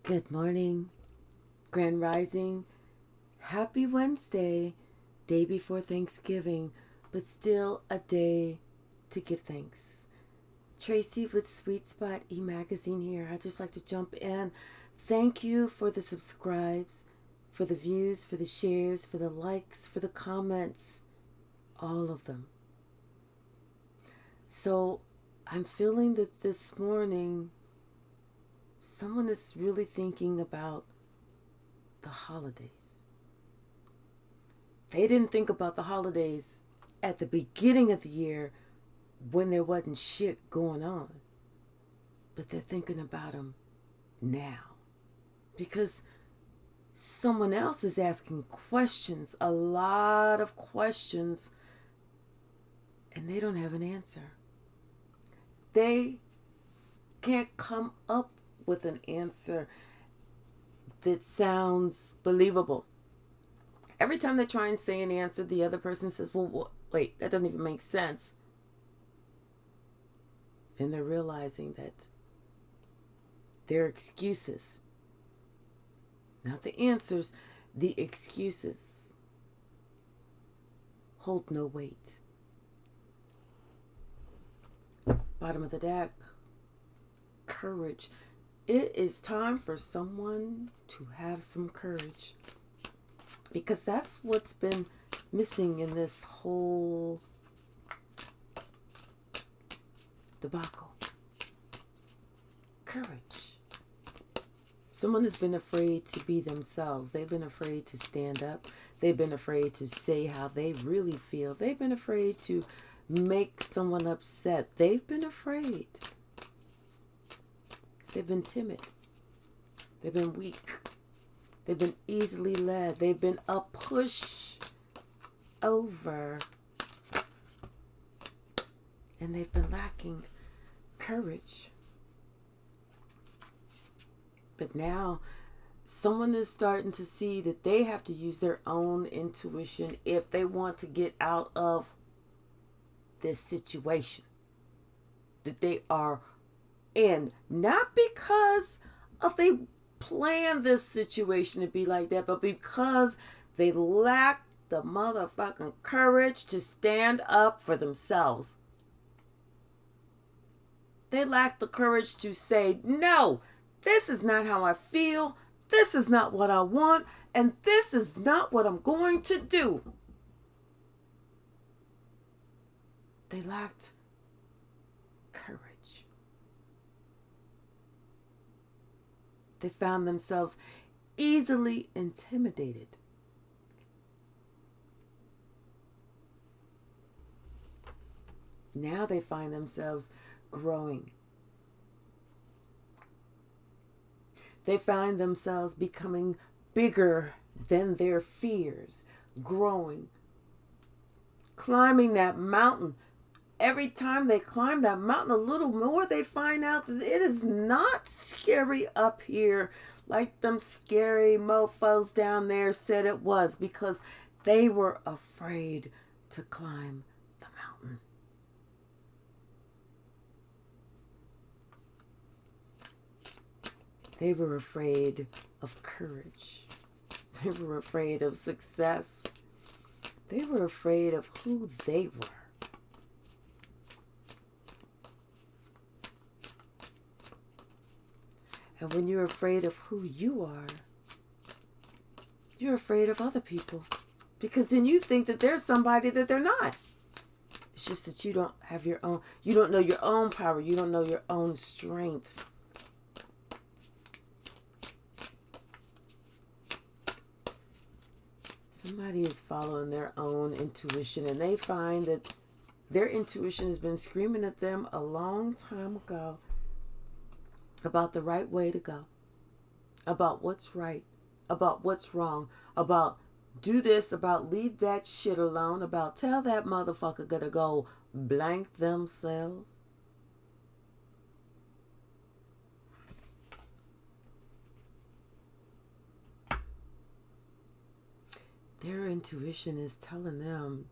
Good morning, Grand Rising. Happy Wednesday, day before Thanksgiving, but still a day to give thanks. Tracy with Sweet Spot e-magazine here. I'd just like to jump in. Thank you for the subscribes, for the views, for the shares, for the likes, for the comments, all of them. So I'm feeling that this morning someone is really thinking about the holidays. They didn't think about the holidays at the beginning of the year when there wasn't shit going on. But they're thinking about them now. Because someone else is asking questions, a lot of questions, and they don't have an answer. They can't come up with an answer that sounds believable. Every time they try and say an answer, the other person says, well, wait, that doesn't even make sense. And they're realizing that their excuses, not the answers, the excuses hold no weight. Bottom of the deck, courage. It is time for someone to have some courage, because that's what's been missing in this whole debacle. Courage. Someone has been afraid to be themselves. They've been afraid to stand up. They've been afraid to say how they really feel. They've been afraid to make someone upset. They've been afraid. They've been timid. They've been weak. They've been easily led. They've been a push over. And they've been lacking courage. But now someone is starting to see that they have to use their own intuition if they want to get out of this situation that they are in. Not because of they planned this situation to be like that, but because they lack the motherfucking courage to stand up for themselves. They lack the courage to say, no, this is not how I feel, this is not what I want, and this is not what I'm going to do. They lacked courage. They found themselves easily intimidated. Now they find themselves growing. They find themselves becoming bigger than their fears, growing, climbing that mountain. Every time they climb that mountain a little more, they find out that it is not scary up here like them scary mofos down there said it was, because they were afraid to climb the mountain. They were afraid of courage. They were afraid of success. They were afraid of who they were. And when you're afraid of who you are, you're afraid of other people. Because then you think that they're somebody that they're not. It's just that you don't have your own, you don't know your own power. You don't know your own strength. Somebody is following their own intuition, and they find that their intuition has been screaming at them a long time ago about the right way to go, about what's right, about what's wrong, about do this, about leave that shit alone, about tell that motherfucker to go blank themselves. Their intuition is telling them,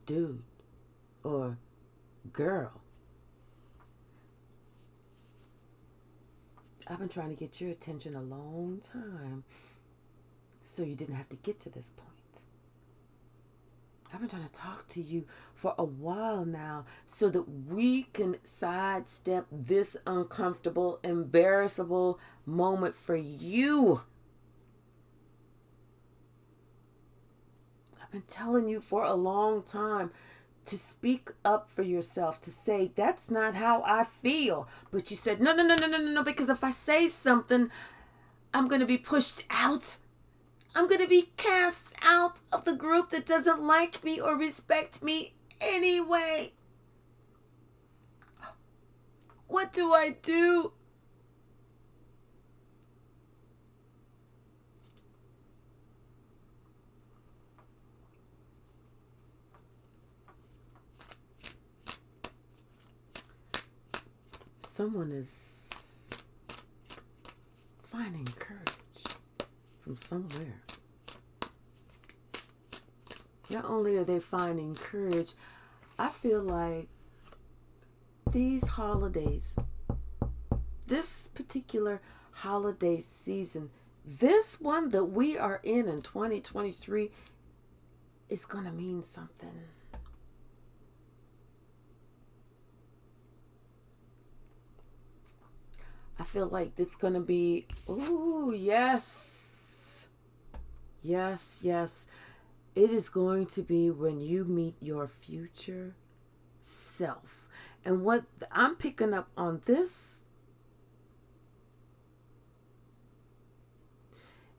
dude or girl, I've been trying to get your attention a long time so you didn't have to get to this point. I've been trying to talk to you for a while now so that we can sidestep this uncomfortable, embarrassable moment for you. I've been telling you for a long time to speak up for yourself, to say, that's not how I feel. But you said, no, because if I say something, I'm going to be pushed out. I'm going to be cast out of the group that doesn't like me or respect me anyway. What do I do? Someone is finding courage from somewhere. Not only are they finding courage, I feel like these holidays, this particular holiday season, this one that we are in 2023, is going to mean something. I feel like it's going to be, ooh, yes. Yes, yes. It is going to be when you meet your future self. And what I'm picking up on this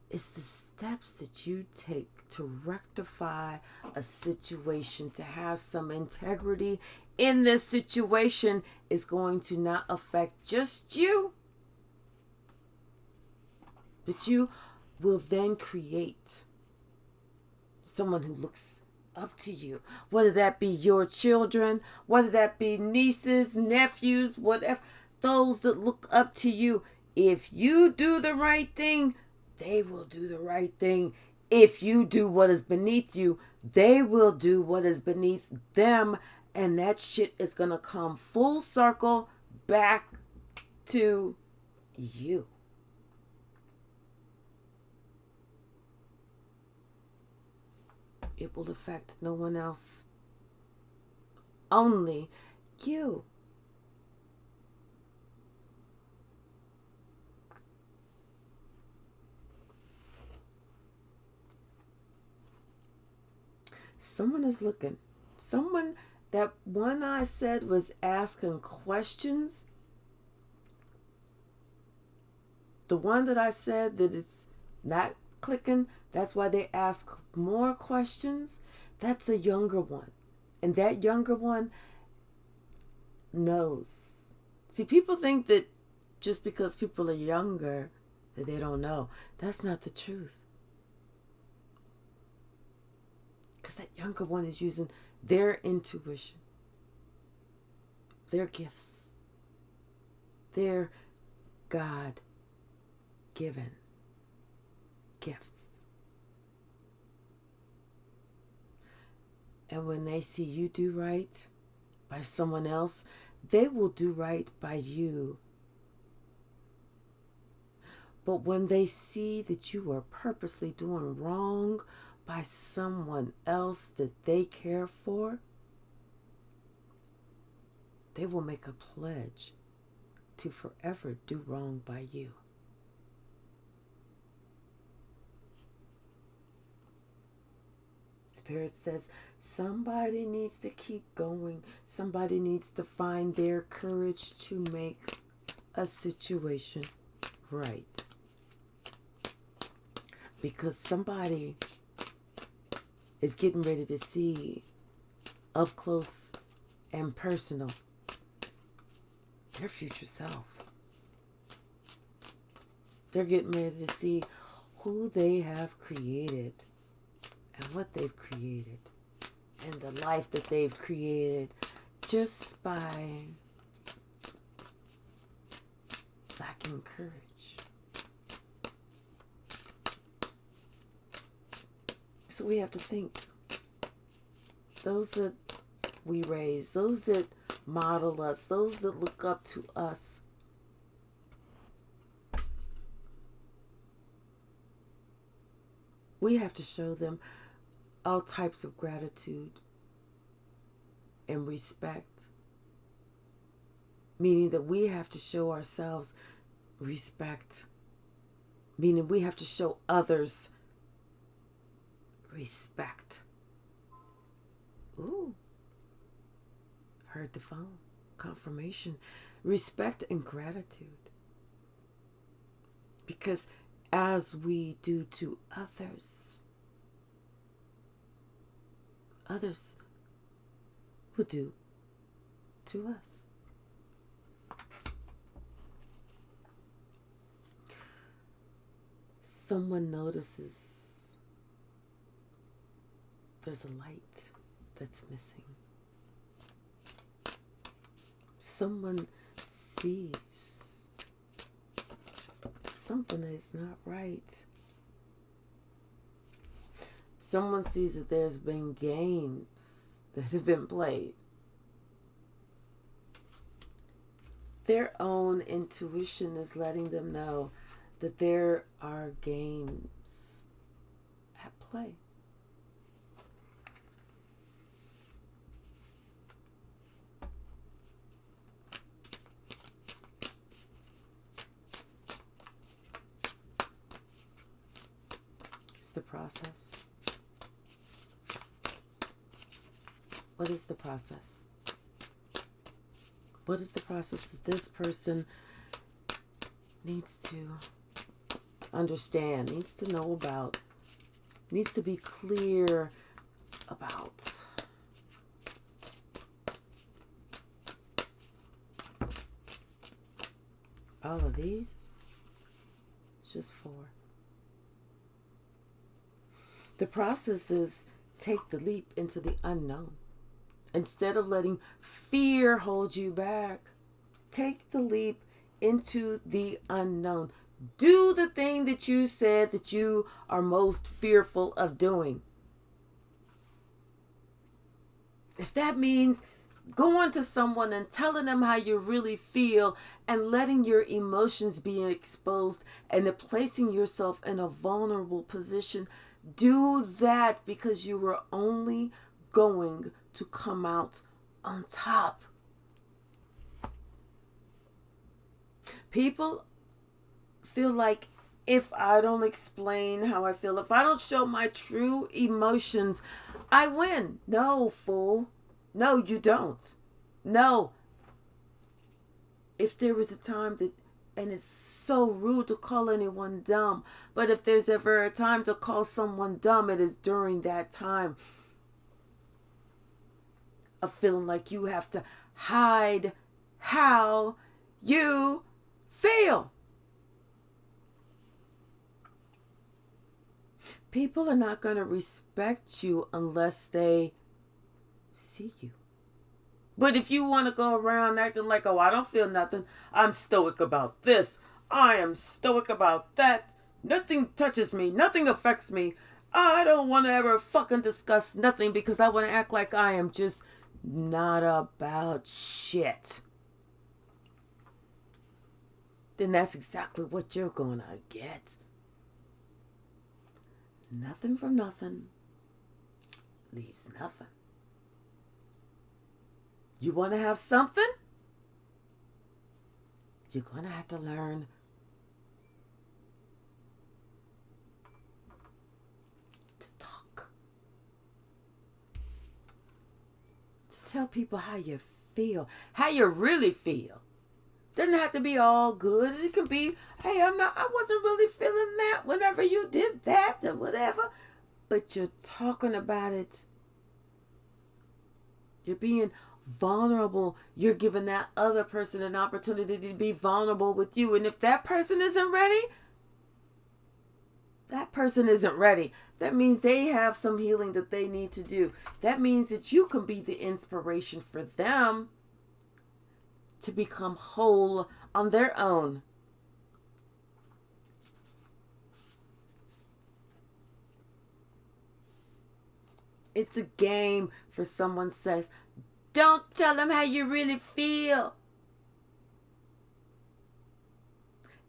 is the steps that you take to rectify a situation, to have some integrity in this situation is going to not affect just you, but you will then create someone who looks up to you, whether that be your children, whether that be nieces, nephews, whatever, those that look up to you. If you do the right thing, they will do the right thing. If you do what is beneath you, they will do what is beneath them, and that shit is gonna come full circle back to you. It will affect no one else. Only you. Someone is looking. Someone, that one I said was asking questions. The one that I said that it's not clicking, that's why they ask more questions. That's a younger one. And that younger one knows. See, people think that just because people are younger, that they don't know. That's not the truth. Because that younger one is using their intuition, their gifts, their God-given gifts. And when they see you do right by someone else, they will do right by you. But when they see that you are purposely doing wrong by someone else that they care for, they will make a pledge to forever do wrong by you. Spirit says somebody needs to keep going. Somebody needs to find their courage to make a situation right. Because somebody is getting ready to see up close and personal their future self. They're getting ready to see who they have created and what they've created and the life that they've created just by lacking courage. So we have to think, those that we raise, those that model us, those that look up to us, We have to show them all types of gratitude and respect, meaning that we have to show ourselves respect, meaning we have to show others respect. Ooh, heard the phone. Confirmation. Respect and gratitude. Because as we do to others, others will do to us. Someone notices there's a light that's missing. Someone sees something is not right. Someone sees that there's been games that have been played. Their own intuition is letting them know that there are games at play. It's the process. What is the process? What is the process that this person needs to understand, needs to know about, needs to be clear about? All of these? Just 4. The process is take the leap into the unknown. Instead of letting fear hold you back, take the leap into the unknown. Do the thing that you said that you are most fearful of doing. If that means going to someone and telling them how you really feel and letting your emotions be exposed and then placing yourself in a vulnerable position, do that, because you are only going to come out on top. People feel like if I don't explain how I feel, if I don't show my true emotions, I win. No, fool. No, you don't. No. If there was a time that, and it's so rude to call anyone dumb, but if there's ever a time to call someone dumb, it is during that time of feeling like you have to hide how you feel. People are not going to respect you unless they see you. But if you want to go around acting like, oh, I don't feel nothing, I'm stoic about this, I am stoic about that, nothing touches me, nothing affects me, I don't want to ever fucking discuss nothing because I want to act like I am just not about shit, then that's exactly what you're gonna get. Nothing from nothing leaves nothing. You want to have something? You're going to have to learn to talk. To tell people how you feel, how you really feel. Doesn't have to be all good. It can be, hey, I wasn't really feeling that whenever you did that or whatever. But you're talking about it. You're being vulnerable. You're giving that other person an opportunity to be vulnerable with you. And if that person isn't ready, that person isn't ready. That means they have some healing that they need to do. That means that you can be the inspiration for them to become whole on their own. It's a game for someone says, don't tell them how you really feel.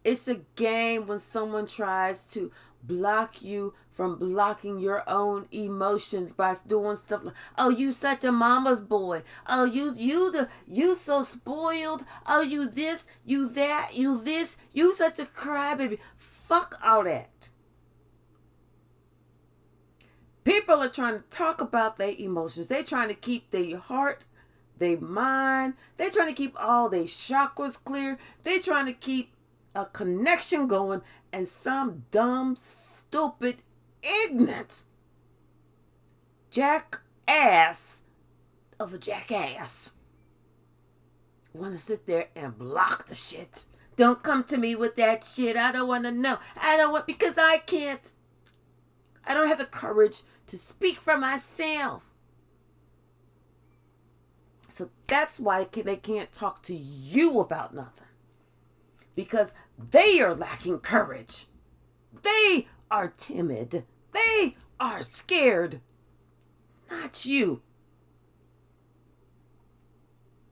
It's a game when someone tries to block you from blocking your own emotions by doing stuff like, oh, you such a mama's boy. Oh, you so spoiled. Oh, you this, you that, you this, you such a crybaby. Fuck all that. People are trying to talk about their emotions. They're trying to keep their heart, their mind. They're trying to keep all their chakras clear. They're trying to keep a connection going, and some dumb, stupid, ignorant jackass of a jackass want to sit there and block the shit. Don't come to me with that shit. I don't want to know. I don't want, because I can't. I don't have the courage to speak for myself. So that's why they can't talk to you about nothing. Because they are lacking courage. They are timid. They are scared. Not you.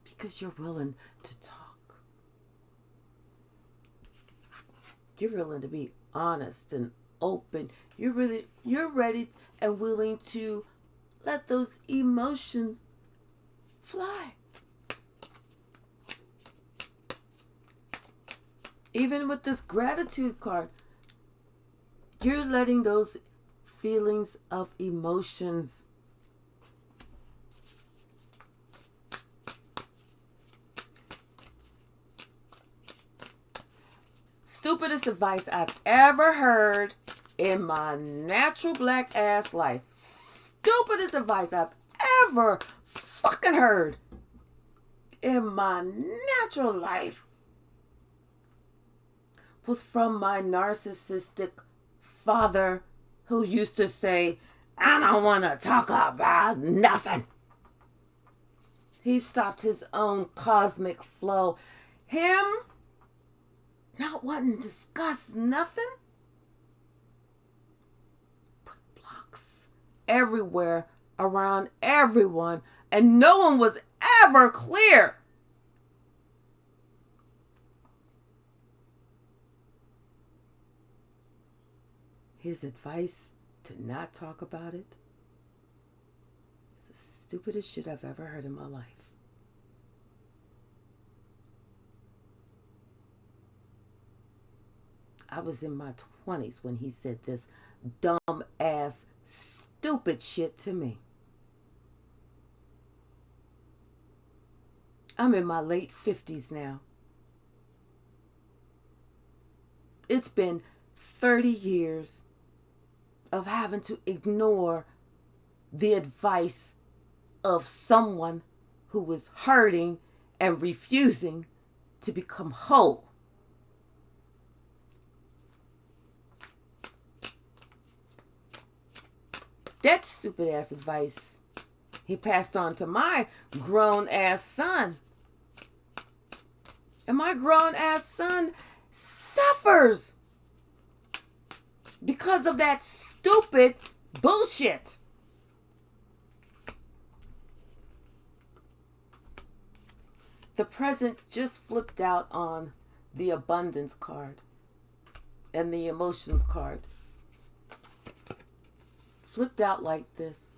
Because you're willing to talk. You're willing to be honest and open. You're ready and willing to let those emotions fly. Even with this gratitude card, you're letting those feelings of emotions stupidest advice I've ever heard in my natural black ass life. Stupidest advice I've ever fucking heard in my natural life was from my narcissistic father, who used to say, I don't want to talk about nothing. He stopped his own cosmic flow. Him not wanting to discuss nothing. Put blocks everywhere around everyone, and no one was ever clear. His advice to not talk about it is the stupidest shit I've ever heard in my life. I was in my 20s when he said this dumb ass stupid shit to me. I'm in my late 50s now. It's been 30 years of having to ignore the advice of someone who was hurting and refusing to become whole. That stupid ass advice he passed on to my grown ass son. And my grown ass son suffers because of that stupid bullshit. The present just flipped out on the abundance card and the emotions card. Flipped out like this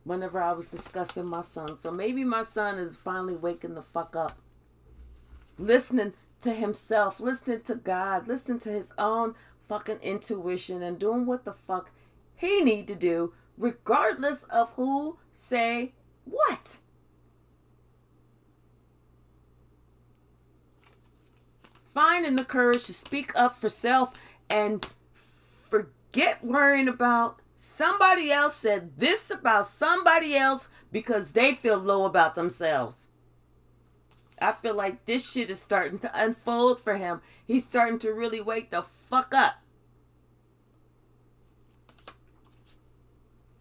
whenever I was discussing my son. So maybe my son is finally waking the fuck up. Listening to himself, listening to God, listening to his own fucking intuition and doing what the fuck he need to do regardless of who say what. Finding the courage to speak up for self and forget worrying about somebody else said this about somebody else because they feel low about themselves. I feel like this shit is starting to unfold for him. He's starting to really wake the fuck up.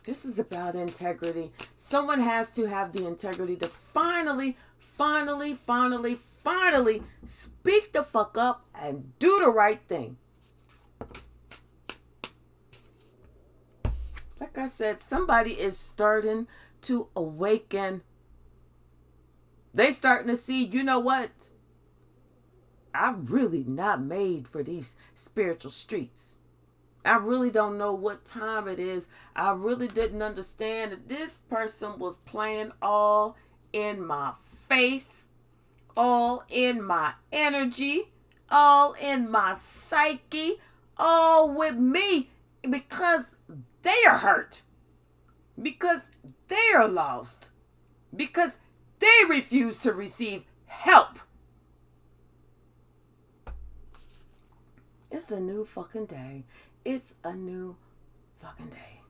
This is about integrity. Someone has to have the integrity to finally speak the fuck up and do the right thing. Like I said, somebody is starting to awaken. They starting to see, you know what? I'm really not made for these spiritual streets. I really don't know what time it is. I really didn't understand that this person was playing all in my face, all in my energy, all in my psyche, all with me because they are hurt, because they are lost, because they refuse to receive help. It's a new fucking day. It's a new fucking day.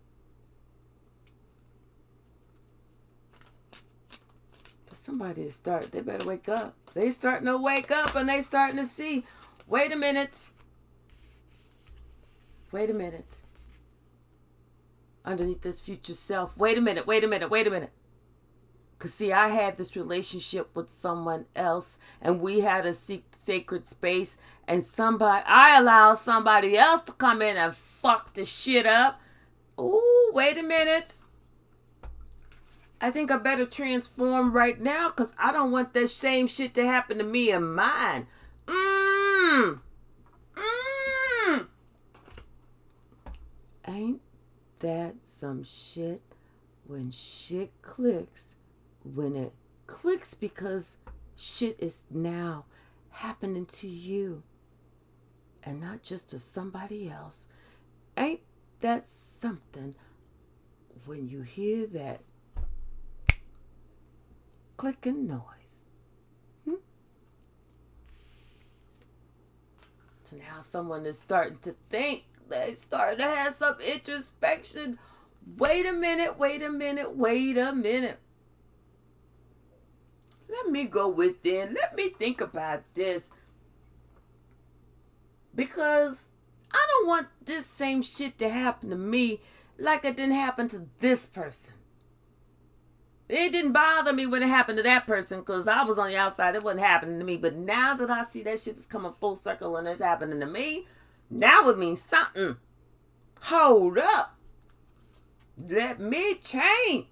For somebody to start, they better wake up. They starting to wake up and they starting to see, wait a minute. Wait a minute. Underneath this future self, wait a minute. Because, see, I had this relationship with someone else, and we had a sacred space, and I allowed somebody else to come in and fuck the shit up. Ooh, wait a minute. I think I better transform right now, because I don't want that same shit to happen to me and mine. Ain't that some shit? When shit clicks, when it clicks because shit is now happening to you and not just to somebody else. Ain't that something when you hear that clicking noise? So now someone is starting to think, they start to have some introspection. Wait a minute. Let me go within. Let me think about this. Because I don't want this same shit to happen to me like it didn't happen to this person. It didn't bother me when it happened to that person because I was on the outside. It wasn't happening to me. But now that I see that shit is coming full circle and it's happening to me, now it means something. Hold up. Let me change.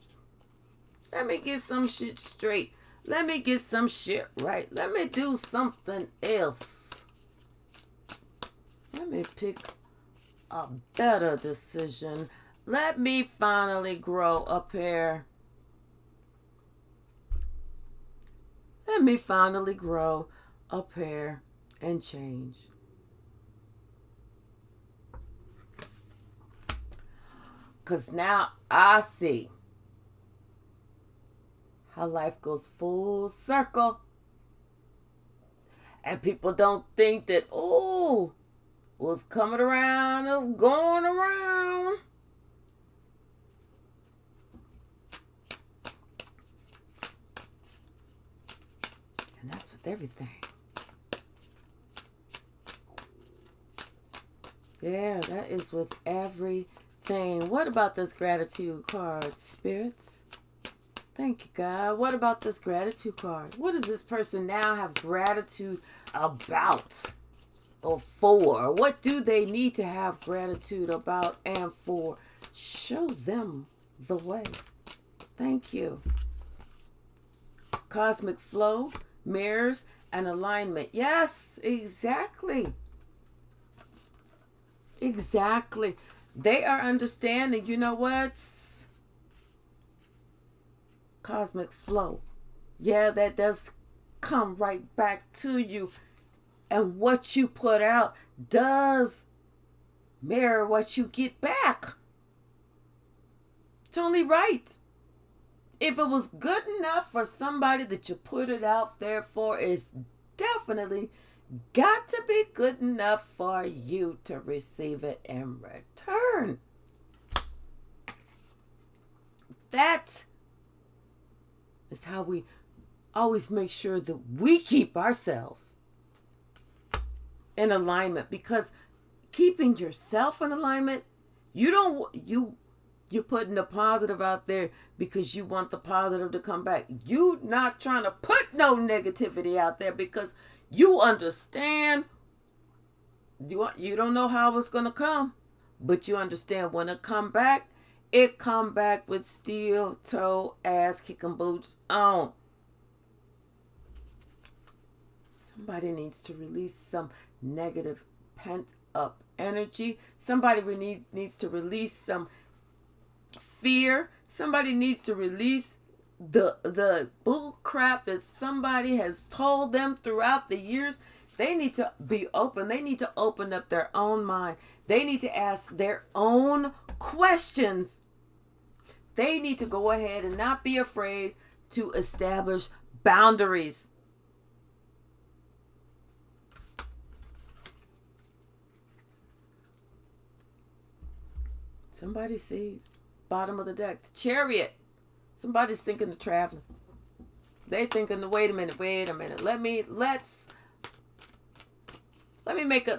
Let me get some shit straight. Let me get some shit right. Let me do something else. Let me pick a better decision. Let me finally grow a pair. Let me finally grow a pair and change. Because now I see how life goes full circle. And people don't think that, oh, what's coming around is going around. And that's with everything. Yeah, that is with everything. What about this gratitude card, spirits? Thank you, God. What about this gratitude card? What does this person now have gratitude about or for? What do they need to have gratitude about and for? Show them the way. Thank you. Cosmic flow, mirrors, and alignment. Yes, exactly. Exactly. They are understanding, you know what? Cosmic flow. Yeah, that does come right back to you. And what you put out does mirror what you get back. It's only right. If it was good enough for somebody that you put it out there for, it's definitely got to be good enough for you to receive it in return. That is how we always make sure that we keep ourselves in alignment, because keeping yourself in alignment, you're putting the positive out there because you want the positive to come back. You not trying to put no negativity out there because you understand. You don't know how it's gonna come, but you understand when it come back with steel toe ass kicking boots on. Somebody needs to release some negative pent up energy. Somebody needs to release some fear. Somebody needs to release the bull crap that somebody has told them throughout the years. They need to be open. They need to open up their own mind. They need to ask their own questions. They need to go ahead and not be afraid to establish boundaries. Somebody sees bottom of the deck, the Chariot. Somebody's thinking of traveling. They thinking, wait a minute. Let me make a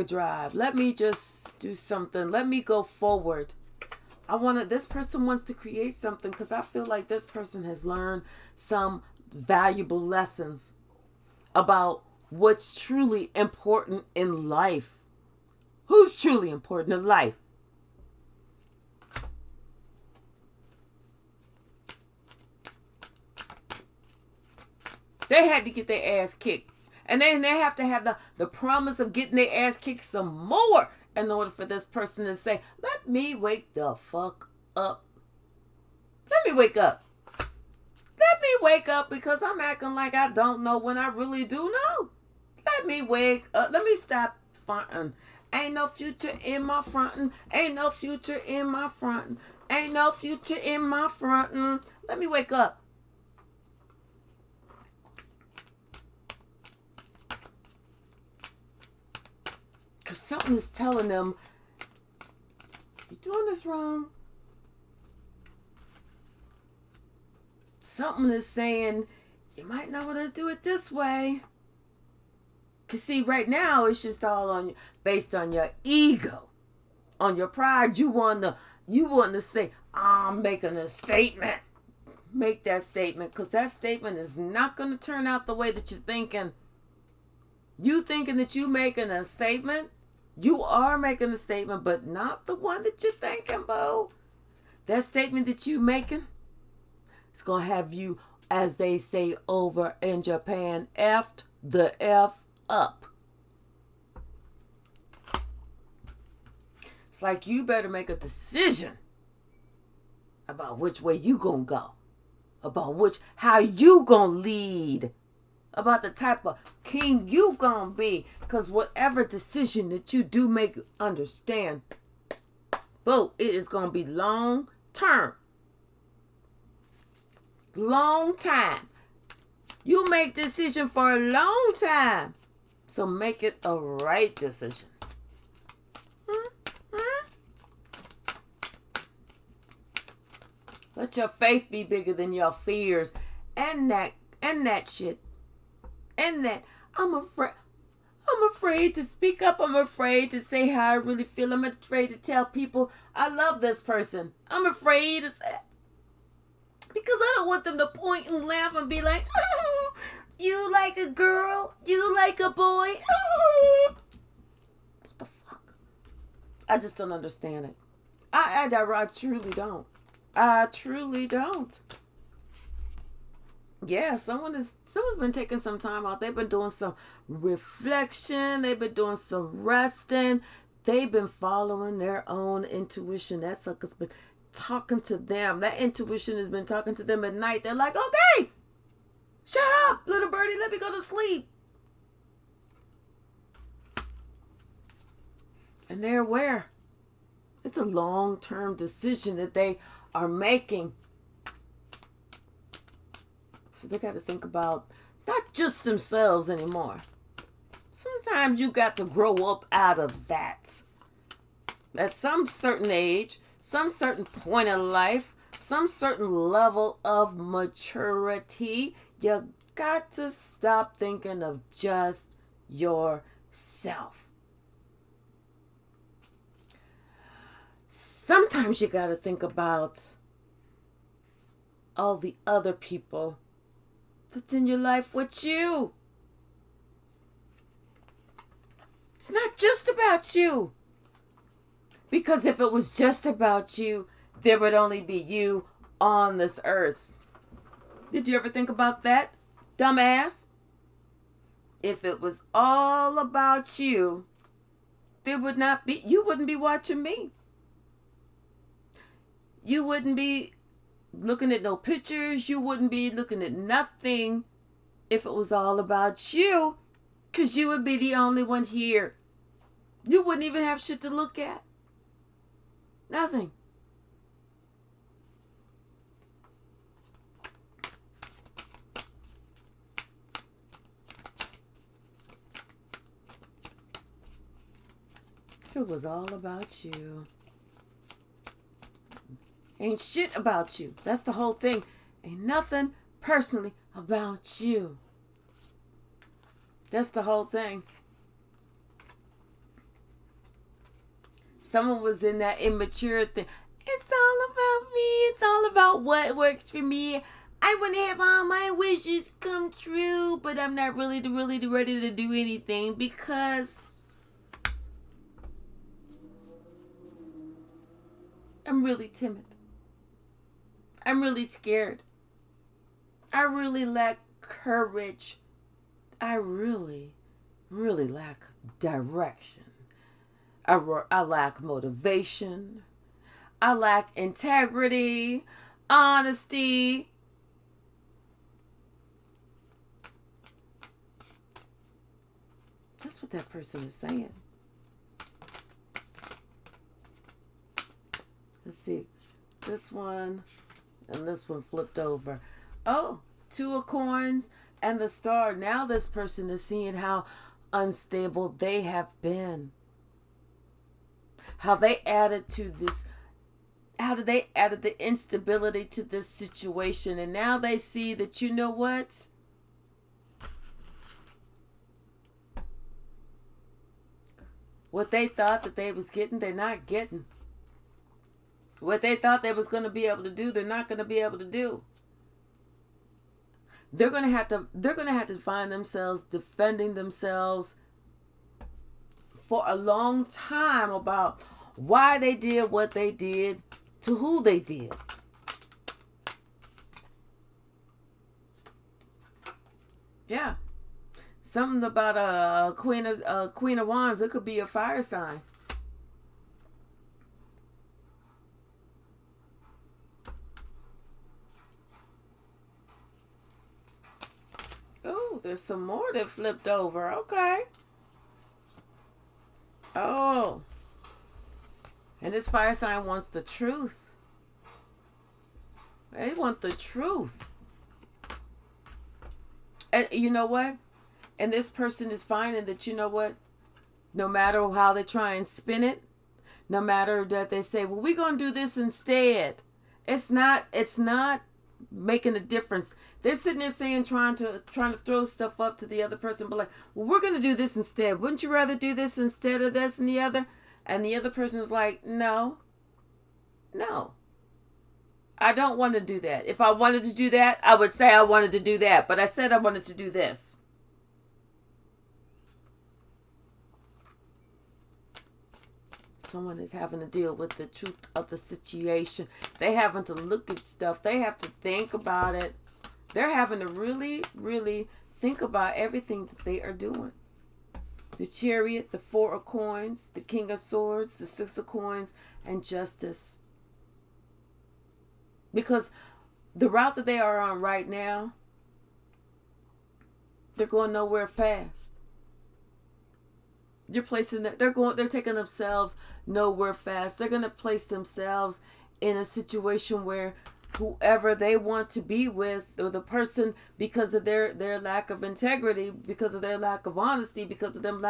drive. Let me just do something. Let me go forward. This person wants to create something because I feel like this person has learned some valuable lessons about what's truly important in life. Who's truly important in life? They had to get their ass kicked. And then they have to have the promise of getting their ass kicked some more in order for this person to say, let me wake the fuck up. Let me wake up. Let me wake up because I'm acting like I don't know when I really do know. Let me wake up. Let me stop fronting. Ain't no future in my fronting. Ain't no future in my fronting. Ain't no future in my fronting. Let me wake up. Because something is telling them, you're doing this wrong. Something is saying, you might not want to do it this way. Because see, right now, it's just all based on your ego, on your pride. You want to say, I'm making a statement. Make that statement, because that statement is not going to turn out the way that you're thinking. You thinking that you making a statement? You are making a statement, but not the one that you're thinking, Bo. That statement that you making, it's going to have you, as they say over in Japan, effed the F up. It's like you better make a decision about which way you going to go. About how you going to lead. About the type of king you gonna be. Because whatever decision that you do make, understand, boo, it is gonna be long term. Long time. You make decision for a long time. So make it a right decision. Let your faith be bigger than your fears. And that shit. And that I'm afraid to speak up. I'm afraid to say how I really feel. I'm afraid to tell people I love this person. I'm afraid of that. Because I don't want them to point and laugh and be like, oh, you like a girl? You like a boy? Oh. What the fuck? I just don't understand it. I truly don't. I truly don't. Yeah, someone's been taking some time out. They've been doing some reflection. They've been doing some resting. They've been following their own intuition. That sucker's been talking to them. That intuition has been talking to them at night. They're like, okay, shut up, little birdie. Let me go to sleep. And they're aware. It's a long-term decision that they are making. So they got to think about not just themselves anymore. Sometimes you got to grow up out of that. At some certain age, some certain point in life, some certain level of maturity, you got to stop thinking of just yourself. Sometimes you got to think about all the other people that's in your life with you. It's not just about you. Because if it was just about you, there would only be you on this earth. Did you ever think about that, dumbass? if it was all about you, you wouldn't be watching me. You wouldn't be looking at no pictures. You wouldn't be looking at nothing if it was all about you, because you would be the only one here. You wouldn't even have shit to look at. Nothing. If it was all about you. Ain't shit about you. That's the whole thing. Ain't nothing personally about you. That's the whole thing. Someone was in that immature thing. It's all about me. It's all about what works for me. I want to have all my wishes come true, but I'm not really ready to do anything because I'm really timid. I'm really scared. I really lack courage. I really lack direction. I lack motivation. I lack integrity, honesty. That's what that person is saying. Let's see. This one and this one flipped over. Oh, 2 of coins and the star. Now this person is seeing how unstable they have been. How they added to this. How did they added the instability to this situation. And now they see that, you know what? What they thought that they was getting, they're not getting. What they thought they was going to be able to do, they're not going to be able to do. They're going to have to find themselves defending themselves for a long time about why they did what they did to who they did. Yeah. Something about a Queen of Wands. It could be a fire sign. Oh, there's some more that flipped over. Okay. Oh. And this fire sign wants the truth. They want the truth. And you know what? And this person is finding that, you know what? No matter how they try and spin it, no matter that they say, well, we're going to do this instead. It's not making a difference. They're sitting there saying, trying to throw stuff up to the other person, but like, well, we're going to do this instead. Wouldn't you rather do this instead of this and the other? And the other person is like, no, I don't want to do that. If I wanted to do that, I would say I wanted to do that, but I said I wanted to do this. Someone is having to deal with the truth of the situation. They having to look at stuff. They have to think about it. They're having to really think about everything that they are doing. The Chariot, the 4 of coins, the King of swords, the 6 of coins, and Justice. Because the route that they are on right now, they're going nowhere fast. They're taking themselves nowhere fast. They're going to place themselves in a situation where whoever they want to be with, or the person, because of their lack of integrity, because of their lack of honesty, because of them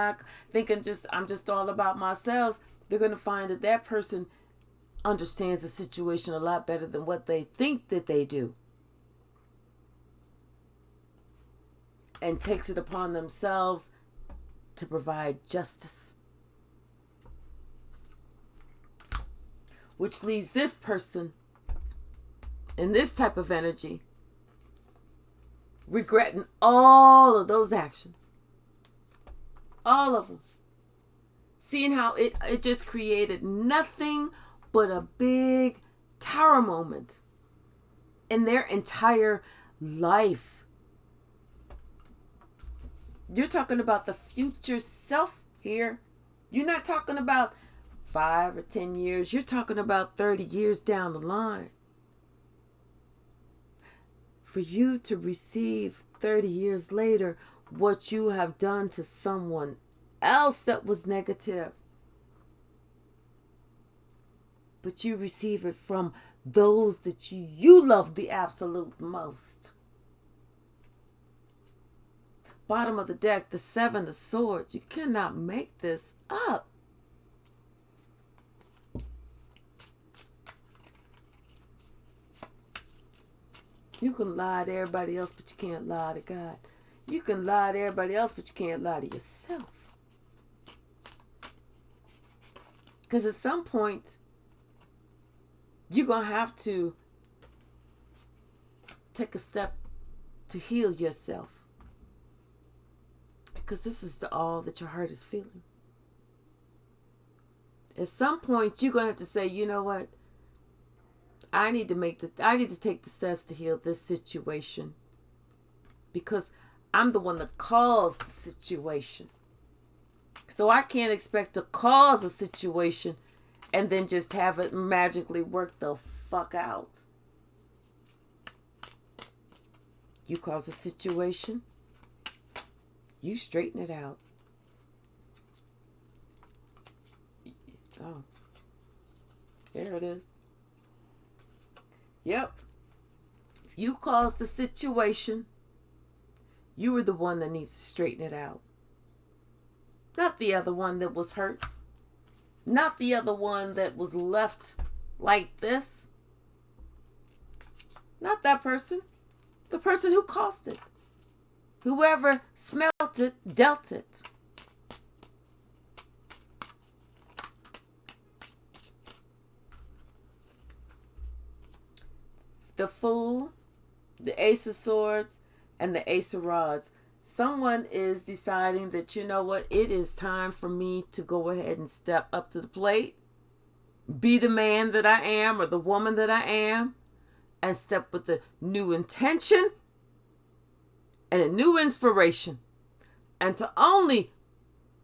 thinking I'm just all about myself, they're going to find that person understands the situation a lot better than what they think that they do, and takes it upon themselves to provide justice, which leaves this person in this type of energy regretting all of those actions, all of them, seeing how it just created nothing but a big tower moment in their entire life. You're talking about the future self here. You're not talking about 5 or 10 years. You're talking about 30 years down the line. For you to receive 30 years later what you have done to someone else that was negative, but you receive it from those that you love the absolute most. Bottom of the deck, the 7 of Swords. You cannot make this up. You can lie to everybody else, but you can't lie to God. You can lie to everybody else, but you can't lie to yourself. Because at some point, you're going to have to take a step to heal yourself. Because this is all that your heart is feeling. At some point, you're going to have to say, you know what? I need to take the steps to heal this situation. Because I'm the one that caused the situation. So I can't expect to cause a situation and then just have it magically work the fuck out. You cause a situation, you straighten it out. Oh, there it is. Yep. If you caused the situation, you were the one that needs to straighten it out. Not the other one that was hurt. Not the other one that was left like this. Not that person. The person who caused it. Whoever smelt it, dealt it. The Fool, the Ace of Swords, and the Ace of Rods. Someone is deciding that, you know what, it is time for me to go ahead and step up to the plate, be the man that I am or the woman that I am, and step with a new intention and a new inspiration, and to only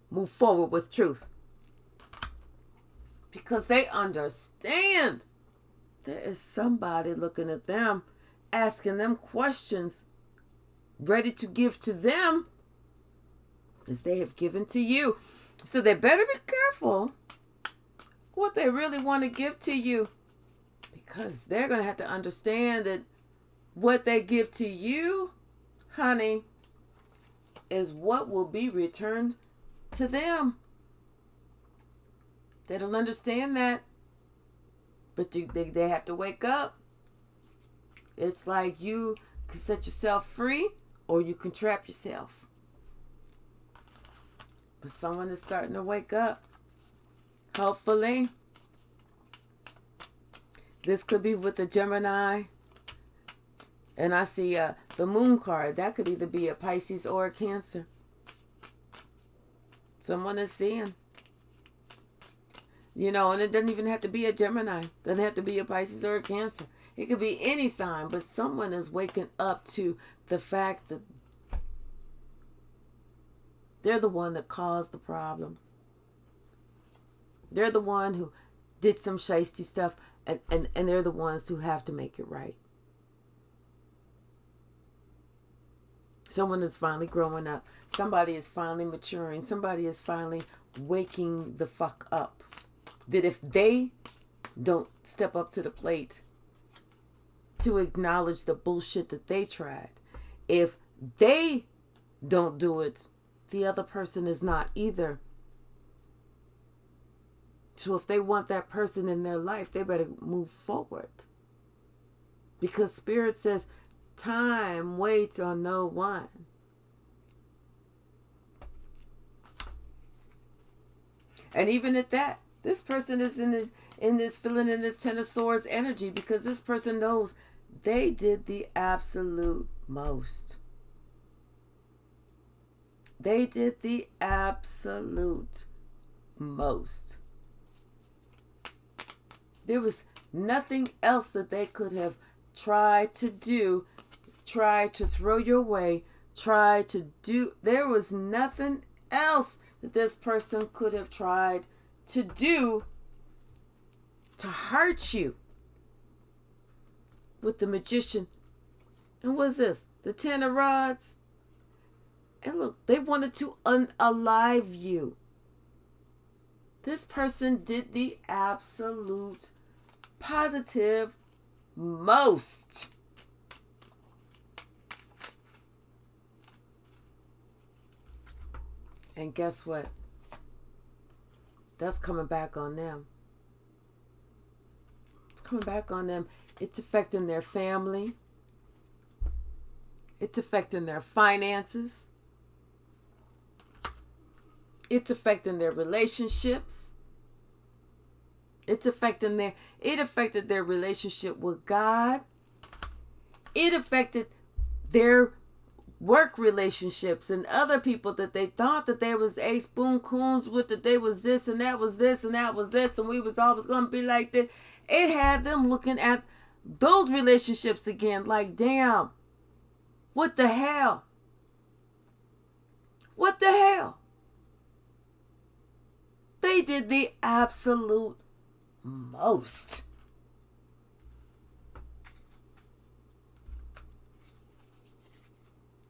move forward with truth. Because they understand there is somebody looking at them, asking them questions, ready to give to them as they have given to you. So they better be careful what they really want to give to you, because they're going to have to understand that what they give to you, honey, is what will be returned to them. They don't understand that, but they have to wake up. It's like you can set yourself free or you can trap yourself. But someone is starting to wake up. Hopefully. This could be with the Gemini. And I see the Moon card. That could either be a Pisces or a Cancer. Someone is seeing. You know, and it doesn't even have to be a Gemini. It doesn't have to be a Pisces or a Cancer. It could be any sign, but someone is waking up to the fact that they're the one that caused the problems. They're the one who did some shiesty stuff, and they're the ones who have to make it right. Someone is finally growing up. Somebody is finally maturing. Somebody is finally waking the fuck up. That if they don't step up to the plate to acknowledge the bullshit that they tried, if they don't do it, the other person is not either. So if they want that person in their life, they better move forward. Because Spirit says, time waits on no one. And even at that, this person is in this feeling in this Ten of Swords energy, because this person knows they did the absolute most. They did the absolute most. There was nothing else that they could have tried to do, tried to throw your way tried to do, there was nothing else that this person could have tried to do to hurt you. With the magician. And what's this? The 10 of rods. And look, they wanted to unalive you. This person did the absolute positive most. And guess what? That's coming back on them. It's coming back on them. It's affecting their family. It's affecting their finances. It's affecting their relationships. It affected their relationship with God. It affected their work relationships and other people that they thought that they was ace boon coons with, that they was this and that was this and that was this and we was always going to be like this. It had them looking at those relationships again like, damn, what the hell? What the hell? They did the absolute most.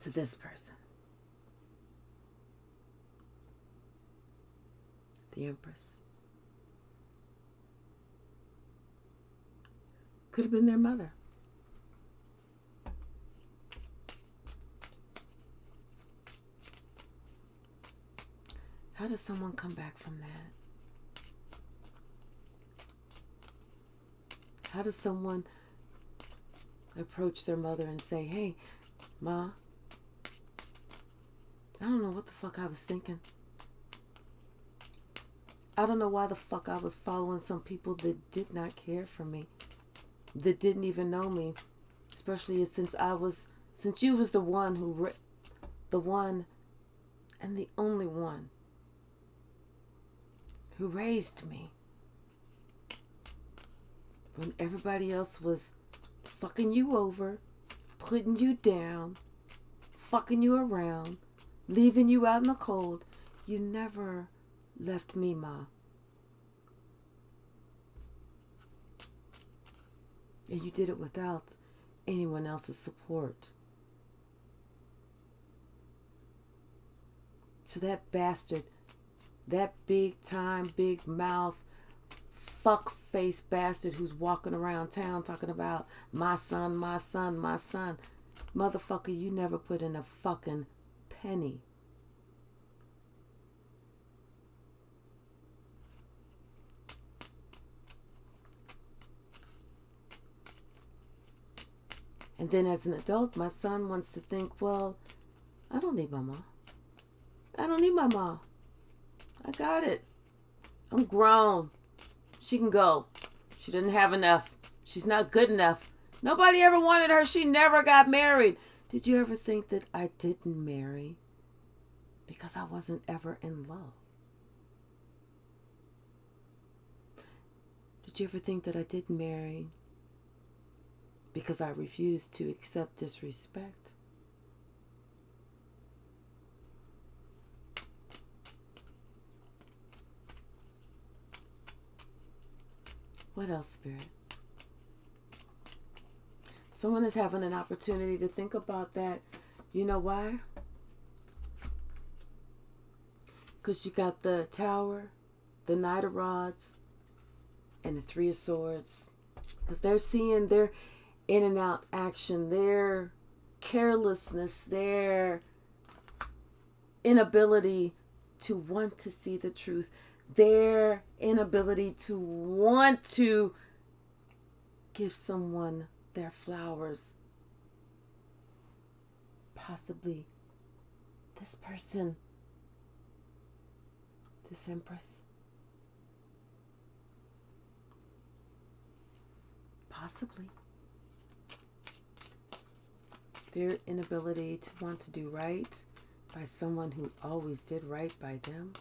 To this person. The Empress. Could have been their mother. How does someone come back from that? How does someone approach their mother and say, hey, Ma, I don't know what the fuck I was thinking. I don't know why the fuck I was following some people that did not care for me, that didn't even know me, especially since you was the one the one and the only one who raised me. When everybody else was fucking you over, putting you down, fucking you around, leaving you out in the cold, you never left me, Ma. And you did it without anyone else's support. So that bastard, that big time, big mouth, fuck face bastard who's walking around town talking about my son, my son, my son. Motherfucker, you never put in a fucking penny. And then as an adult, my son wants to think, well, I don't need my mom. I don't need my mom. I got it. I'm grown. She can go. She didn't have enough. She's not good enough. Nobody ever wanted her. She never got married. Did you ever think that I didn't marry because I wasn't ever in love? Did you ever think that I didn't marry because I refused to accept disrespect? What else, Spirit? Someone is having an opportunity to think about that. You know why? Because you got the Tower, the Knight of Rods, and the Three of Swords. Because they're seeing their in and out action, their carelessness, their inability to want to see the truth, their inability to want to give someone their flowers. Possibly this person, this Empress. Possibly their inability to want to do right by someone who always did right by them,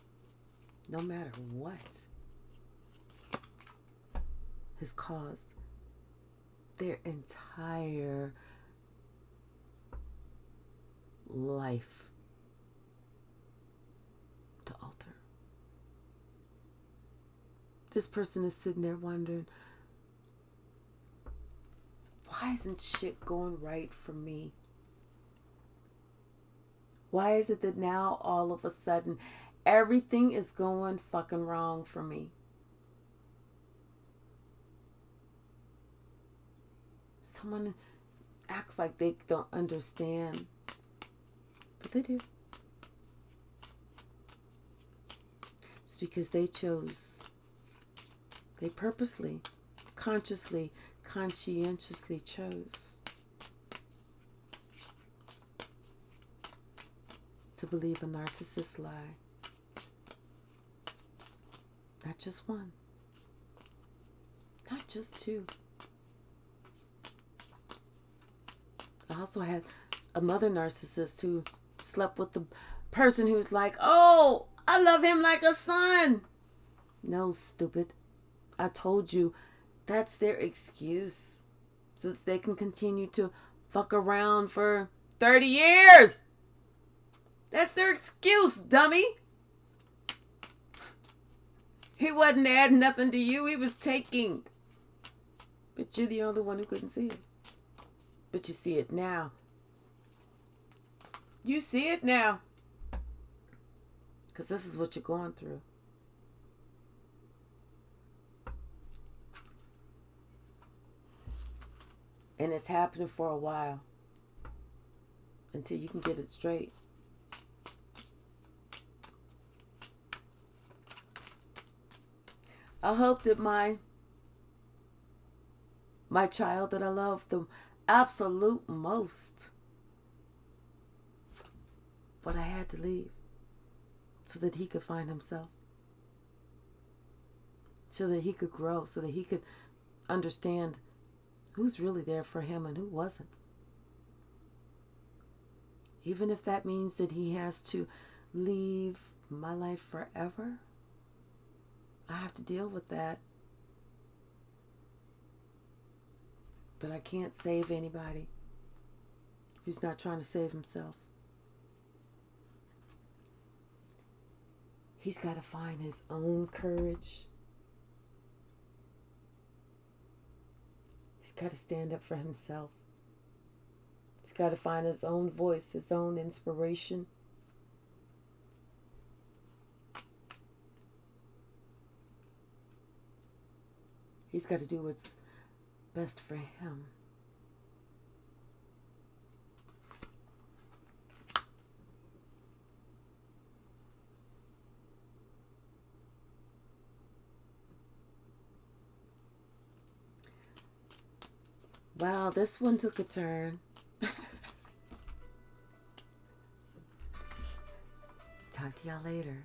no matter what, has caused their entire life to alter. This person is sitting there wondering, why isn't shit going right for me? Why is it that now all of a sudden everything is going fucking wrong for me? Someone acts like they don't understand, but they do. It's because they purposely, consciously, conscientiously chose to believe a narcissist lie. Not just one, not just two. I also had another narcissist who slept with the person who's like, oh, I love him like a son. No, stupid. I told you that's their excuse so that they can continue to fuck around for 30 years. That's their excuse, dummy. He wasn't adding nothing to you. He was taking. But you're the only one who couldn't see it. But you see it now. You see it now. Because this is what you're going through. And it's happening for a while. Until you can get it straight. I hope that my child that I love the absolute most, but I had to leave so that he could find himself, so that he could grow, so that he could understand who's really there for him and who wasn't. Even if that means that he has to leave my life forever, I have to deal with that. But I can't save anybody who's not trying to save himself. He's got to find his own courage. He's got to stand up for himself. He's got to find his own voice, his own inspiration. He's got to do what's best for him. Wow, this one took a turn. Talk to y'all later.